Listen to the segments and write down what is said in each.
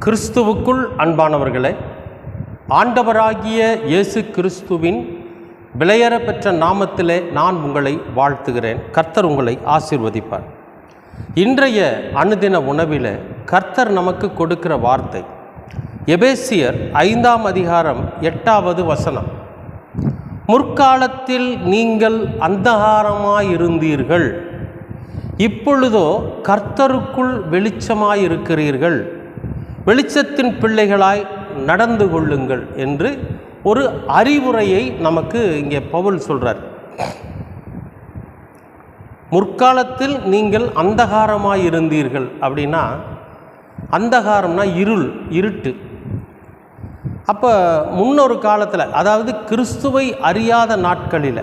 கிறிஸ்துவுக்குள் அன்பானவர்களே, ஆண்டவராகிய இயேசு கிறிஸ்துவின் விலையேற பெற்ற நாமத்திலே நான் உங்களை வாழ்த்துகிறேன். கர்த்தர் உங்களை ஆசீர்வதிப்பார். இன்றைய அனுதின உணவில் கர்த்தர் நமக்கு கொடுக்கிற வார்த்தை எபேசியர் 5ஆம் அதிகாரம் 8வது வசனம். முற்காலத்தில் நீங்கள் அந்தகாரமாயிருந்தீர்கள், இப்பொழுதோ கர்த்தருக்குள் வெளிச்சமாயிருக்கிறீர்கள், வெளிச்சத்தின் பிள்ளைகளாய் நடந்து கொள்ளுங்கள் என்று ஒரு அறிவுரையை நமக்கு இங்கே பவுல் சொல்கிறார். முற்காலத்தில் நீங்கள் அந்தகாரமாயிருந்தீர்கள் அப்படின்னா, அந்தகாரம்னா இருட்டு. அப்போ முன்னொரு காலத்தில், அதாவது கிறிஸ்துவை அறியாத நாட்களில்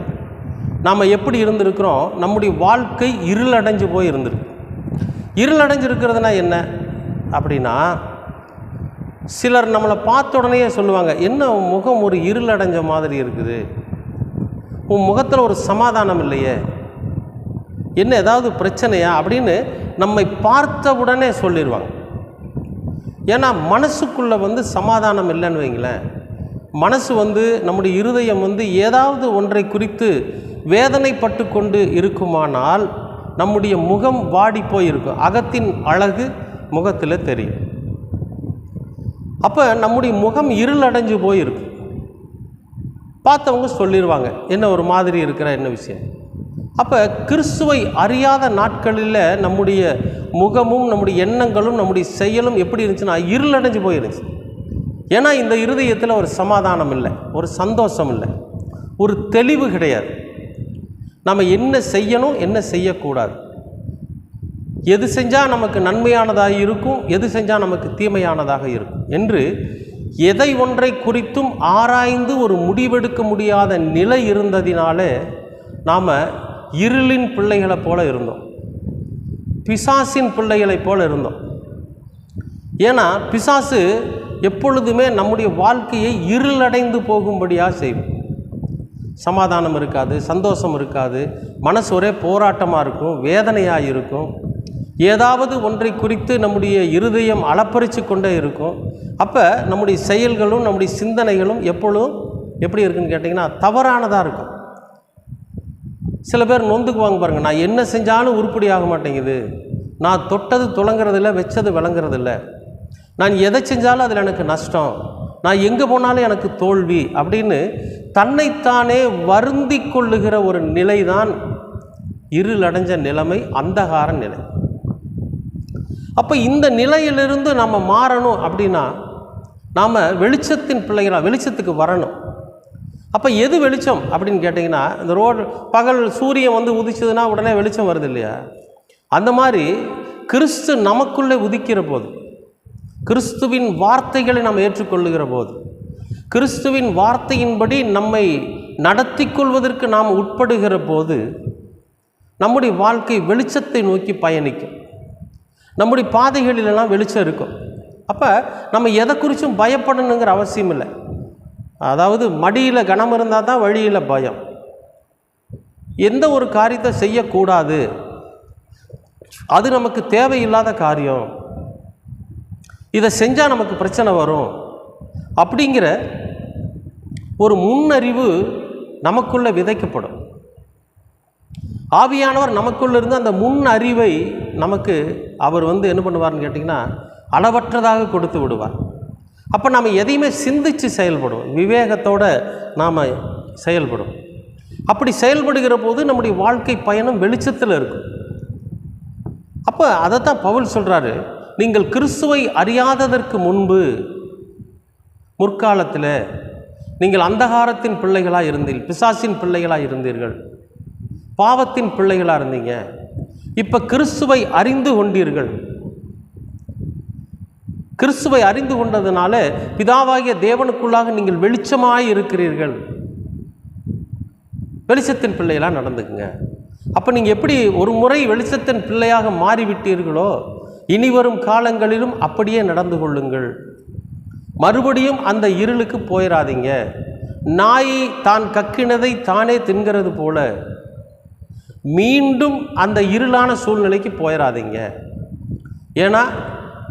நாம் எப்படி இருந்திருக்கிறோம்? நம்முடைய வாழ்க்கை இருளடைஞ்சு போய் இருந்திருக்கு. இருளடைஞ்சிருக்கிறதுனா என்ன அப்படின்னா, சிலர் நம்மளை பார்த்த உடனே சொல்லுவாங்க, என்ன உன் முகம் ஒரு இருளடைஞ்ச மாதிரி இருக்குது, உன் முகத்தில் ஒரு சமாதானம் இல்லையே, என்ன ஏதாவது பிரச்சனையா அப்படின்னு நம்மை பார்த்த உடனே சொல்லிடுவாங்க. ஏன்னா மனசுக்குள்ளே சமாதானம் இல்லைன்னு வைங்களேன். மனசு நம்முடைய இருதயம் ஏதாவது ஒன்றை குறித்து வேதனைப்பட்டு கொண்டு இருக்குமானால் நம்முடைய முகம் வாடி போயிருக்கும். அகத்தின் அழகு முகத்தில் தெரியும். அப்போ நம்முடைய முகம் இருளடைஞ்சு போயிருக்கு. பார்த்தவங்க சொல்லிடுவாங்க, என்ன ஒரு மாதிரி இருக்கிற, என்ன விஷயம். அப்போ கிறிஸ்துவை அறியாத நாட்களில் நம்முடைய முகமும் நம்முடைய எண்ணங்களும் நம்முடைய செயலும் எப்படி இருந்துச்சுன்னா இருளடைஞ்சு போயிருந்துச்சு. ஏன்னா இந்த இருதயத்தில் ஒரு சமாதானம் இல்லை, ஒரு சந்தோஷம் இல்லை, ஒரு தெளிவு கிடையாது. நம்ம என்ன செய்யணும், என்ன செய்யக்கூடாது, எது செஞ்சால் நமக்கு நன்மையானதாக இருக்கும், எது செஞ்சால் நமக்கு தீமையானதாக இருக்கும் என்று எதை ஒன்றை குறித்தும் ஆராய்ந்து ஒரு முடிவெடுக்க முடியாத நிலை இருந்ததினாலே நாம் இருளின் பிள்ளைகளை போல இருந்தோம், பிசாசின் பிள்ளைகளைப் போல இருந்தோம். ஏன்னா பிசாசு எப்பொழுதுமே நம்முடைய வாழ்க்கையை இருளடைந்து போகும்படியாக செய்வோம். சமாதானம் இருக்காது, சந்தோஷம் இருக்காது, மனசு ஒரே போராட்டமாக இருக்கும், வேதனையாக இருக்கும், ஏதாவது ஒன்றை குறித்து நம்முடைய இருதயம் அளப்பறித்து கொண்டே இருக்கும். அப்போ நம்முடைய செயல்களும் நம்முடைய சிந்தனைகளும் எப்பொழுதும் எப்படி இருக்குன்னு கேட்டிங்கன்னா தவறானதாக இருக்கும். சில பேர் நொந்துக்குவாங்க பாருங்கள், நான் என்ன செஞ்சாலும் உருப்படி ஆக மாட்டேங்குது, நான் தொட்டது துளங்கிறதில்ல, வச்சது விளங்குறதில்ல, நான் எதை செஞ்சாலும் அதில் எனக்கு நஷ்டம், நான் எங்கே போனாலும் எனக்கு தோல்வி அப்படின்னு தன்னைத்தானே வருந்தி கொள்ளுகிற ஒரு நிலைதான் இருளடைஞ்ச நிலைமை, அந்தகார நிலை. அப்போ இந்த நிலையிலிருந்து நம்ம மாறணும் அப்படின்னா நாம் வெளிச்சத்தின் பிள்ளைகளாக வெளிச்சத்துக்கு வரணும். அப்போ எது வெளிச்சம் அப்படின்னு கேட்டிங்கன்னா, இந்த பகல் சூரியன் உதிச்சதுன்னா உடனே வெளிச்சம் வருது இல்லையா? அந்த மாதிரி கிறிஸ்து நமக்குள்ளே உதிக்கிற போது, கிறிஸ்துவின் வார்த்தைகளை நாம் ஏற்றுக்கொள்ளுகிற போது, கிறிஸ்துவின் வார்த்தையின்படி நம்மை நடத்தி கொள்வதற்கு நாம் உட்படுகிற போது நம்முடைய வாழ்க்கை வெளிச்சத்தை நோக்கி பயணிக்கும். நம்முடைய பாதைகளிலெல்லாம் வெளிச்சம் இருக்கும். அப்போ நம்ம எதை குறித்தும் பயப்படணுங்கிற அவசியம் இல்லை. அதாவது மடியில் கனம் இருந்தால் தான் வழியில் பயம். எந்த ஒரு காரியத்தை செய்யக்கூடாது, அது நமக்கு தேவையில்லாத காரியம், இதை செஞ்சால் நமக்கு பிரச்சனை வரும் அப்படிங்கிற ஒரு முன்னறிவு நமக்குள்ளே விதைக்கப்படும். ஆவியானவர் நமக்குள்ளிருந்து அந்த முன் அறிவை நமக்கு அவர் என்ன பண்ணுவார்னு கேட்டிங்கன்னா அளவற்றதாக கொடுத்து விடுவார். அப்போ நாம் எதையுமே சிந்தித்து செயல்படுவோம், விவேகத்தோடு நாம் செயல்படும். அப்படி செயல்படுகிற போது நம்முடைய வாழ்க்கை பயணம் வெளிச்சத்தில் இருக்கும். அப்போ அதைத்தான் பவுல் சொல்கிறாரு, நீங்கள் கிறிஸ்துவை அறியாததற்கு முன்பு முற்காலத்தில் நீங்கள் அந்தகாரத்தின் பிள்ளைகளாக இருந்தீர்கள், பிசாசின் பிள்ளைகளாக இருந்தீர்கள், பாவத்தின் பிள்ளைகளாக இருந்தீங்க. இப்போ கிறிஸ்துவை அறிந்து கொண்டீர்கள். கிறிஸ்துவை அறிந்து கொண்டதுனால பிதாவாகிய தேவனுக்குள்ளாக நீங்கள் வெளிச்சமாய் இருக்கிறீர்கள். வெளிச்சத்தின் பிள்ளைகளாக நடந்துக்குங்க. அப்போ நீங்கள் எப்படி ஒரு முறை வெளிச்சத்தின் பிள்ளையாக மாறிவிட்டீர்களோ இனி வரும் காலங்களிலும் அப்படியே நடந்து கொள்ளுங்கள். மறுபடியும் அந்த இருளுக்கு போயிடாதீங்க. நாய் தான் கக்கினதை தானே தின்கிறது போல மீண்டும் அந்த இருளான சூழ்நிலைக்கு போயிடாதீங்க. ஏன்னா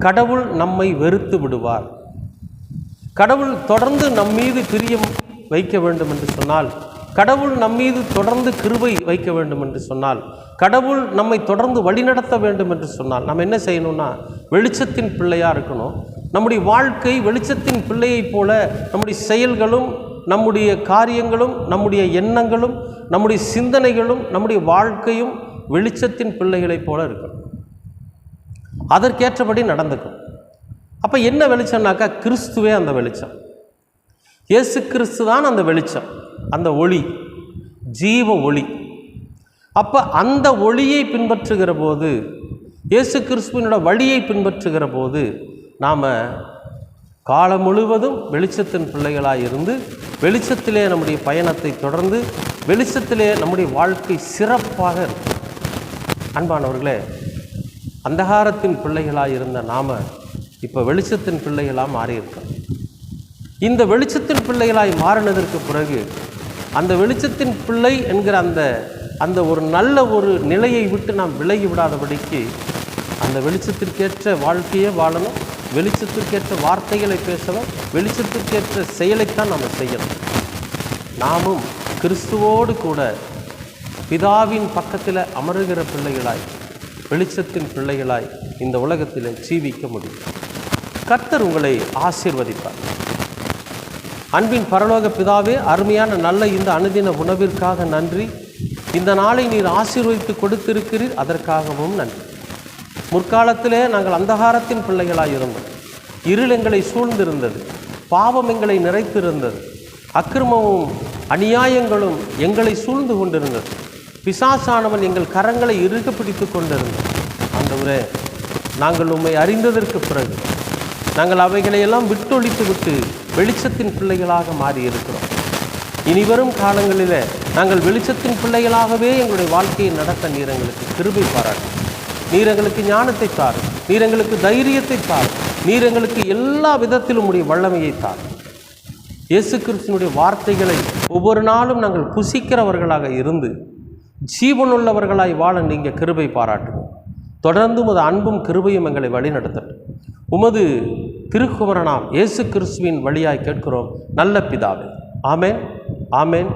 கடவுள் நம்மை வெறுத்து விடுவார். கடவுள் தொடர்ந்து நம் மீது பிரியம் வைக்க வேண்டும் என்று சொன்னால், கடவுள் நம் மீது தொடர்ந்து கிருபை வைக்க வேண்டும் என்று சொன்னால், கடவுள் நம்மை தொடர்ந்து வழிநடத்த வேண்டும் என்று சொன்னால், நம்ம என்ன செய்யணும்னா வெளிச்சத்தின் பிள்ளையாக இருக்கணும். நம்முடைய வாழ்க்கை வெளிச்சத்தின் பிள்ளையைப் போல நம்முடைய செயல்களும், நம்முடைய காரியங்களும், நம்முடைய எண்ணங்களும், நம்முடைய சிந்தனைகளும், நம்முடைய வாழ்க்கையும் வெளிச்சத்தின் பிள்ளைகளைப் போல இருக்கணும். அதற்கேற்றபடி நடந்துக்கும். அப்போ என்ன வெளிச்சம்னாக்கா, கிறிஸ்துவே அந்த வெளிச்சம். இயேசு கிறிஸ்து தான் அந்த வெளிச்சம், அந்த ஒளி, ஜீவ ஒளி. அப்போ அந்த ஒளியை பின்பற்றுகிற போது, இயேசு கிறிஸ்துவினோட வழியை பின்பற்றுகிற போது, நாம் காலம் முழுவதும் வெளிச்சத்தின் பிள்ளைகளாக இருந்து வெளிச்சத்திலே நம்முடைய பயணத்தை தொடர்ந்து வெளிச்சத்திலே நம்முடைய வாழ்க்கை சிறப்பாக இருக்கும். அன்பானவர்களே, அந்தகாரத்தின் பிள்ளைகளாக இருந்த நாம் இப்போ வெளிச்சத்தின் பிள்ளைகளாக மாறியிருக்கோம். இந்த வெளிச்சத்தின் பிள்ளைகளாய் மாறினதற்கு பிறகு அந்த வெளிச்சத்தின் பிள்ளை என்கிற அந்த ஒரு நல்ல ஒரு நிலையை விட்டு நாம் விலகி விடாதபடிக்கு அந்த வெளிச்சத்திற்கேற்ற வாழ்க்கையே வாழணும், வெளிச்சத்திற்கேற்ற வார்த்தைகளை பேசணும், வெளிச்சத்திற்கேற்ற செயலைத்தான் நாம் செய்யணும். நாமும் கிறிஸ்துவோடு கூட பிதாவின் பக்கத்தில் அமருகிற பிள்ளைகளாய், வெளிச்சத்தின் பிள்ளைகளாய் இந்த உலகத்தில் ஜீவிக்க முடியும். கர்த்தர் உங்களை ஆசீர்வதிப்பார். அன்பின் பரலோக பிதாவே, அருமையான நல்ல இந்த அனுதின உணவிற்காக நன்றி. இந்த நாளை நீர் ஆசீர்வதித்து கொடுத்திருக்கிறீர், அதற்காகவும் நன்றி. முற்காலத்திலே நாங்கள் அந்தகாரத்தின் பிள்ளைகளாக இருந்தோம். இருள் எங்களை சூழ்ந்திருந்தது, பாவம் எங்களை நிறைத்திருந்தது, அக்கிரமமும் அநியாயங்களும் எங்களை சூழ்ந்து கொண்டிருந்தது, பிசாசானவன் எங்கள் கரங்களை இறுக பிடித்து கொண்டிருந்தது. ஆண்டவரே, நாங்கள் உம்மை அறிந்ததற்கு பிறகு நாங்கள் அவைகளையெல்லாம் விட்டொழித்து விட்டு வெளிச்சத்தின் பிள்ளைகளாக மாறியிருக்கிறோம். இனிவரும் காலங்களில் நாங்கள் வெளிச்சத்தின் பிள்ளைகளாகவே எங்களுடைய வாழ்க்கையை நடத்த நீர் எங்களுக்கு கிருபை பாராட்டும். நீர் எங்களுக்கு ஞானத்தை தாரும், நீர் எங்களுக்கு தைரியத்தை தாரும், நீர் எங்களுக்கு எல்லா விதத்திலும் உடைய வல்லமையை தாரும். இயேசு கிறிஸ்துவினுடைய வார்த்தைகளை ஒவ்வொரு நாளும் நாங்கள் புசிக்கிறவர்களாக இருந்து ஜீவனுள்ளவர்களாய் வாழ நீங்கள் கிருபை பாராட்டுவோம். தொடர்ந்து உமது அன்பும் கிருபையும் எங்களை வழிநடத்தட்டும். உமது திருக்குமரனாம் இயேசு கிறிஸ்துவின் வழியாய் கேட்கிறோம் நல்ல பிதாவே. ஆமேன், ஆமேன்.